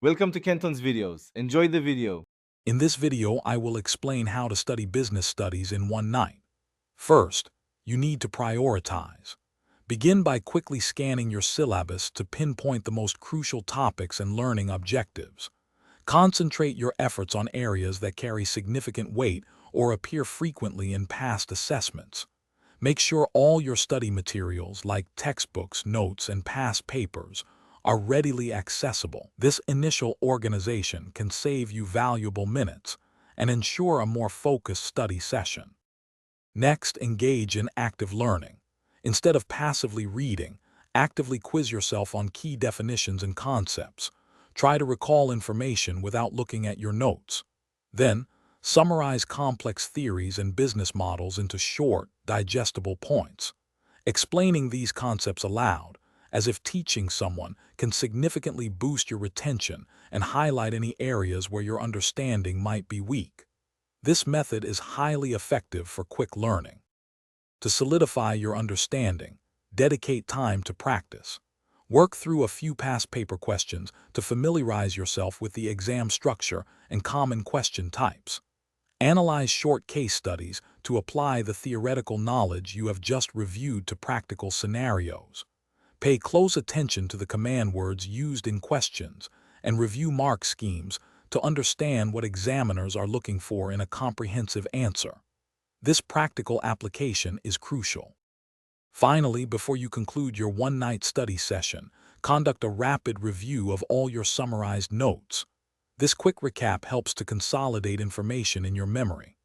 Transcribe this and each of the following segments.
Welcome to Kenton's videos. Enjoy the video. In this video, I will explain how to study business studies in one night. First, you need to prioritize. Begin by quickly scanning your syllabus to pinpoint the most crucial topics and learning objectives. Concentrate your efforts on areas that carry significant weight or appear frequently in past assessments. Make sure all your study materials, like textbooks, notes, and past papers, are readily accessible. This initial organization can save you valuable minutes and ensure a more focused study session. Next, engage in active learning. Instead of passively reading, actively quiz yourself on key definitions and concepts. Try to recall information without looking at your notes. Then, summarize complex theories and business models into short, digestible points. Explaining these concepts aloud, as if teaching someone, can significantly boost your retention and highlight any areas where your understanding might be weak. This method is highly effective for quick learning. To solidify your understanding, dedicate time to practice. Work through a few past paper questions to familiarize yourself with the exam structure and common question types. Analyze short case studies to apply the theoretical knowledge you have just reviewed to practical scenarios. Pay close attention to the command words used in questions and review mark schemes to understand what examiners are looking for in a comprehensive answer. This practical application is crucial. Finally, before you conclude your one-night study session, conduct a rapid review of all your summarized notes. This quick recap helps to consolidate information in your memory.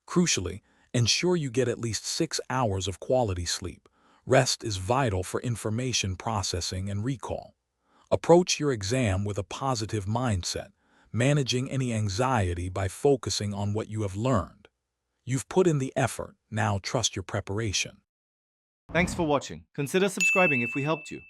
Crucially, ensure you get at least 6 hours of quality sleep. Rest is vital for information processing and recall. Approach your exam with a positive mindset, managing any anxiety by focusing on what you have learned. You've put in the effort, now trust your preparation. Thanks for watching. Consider subscribing if we helped you.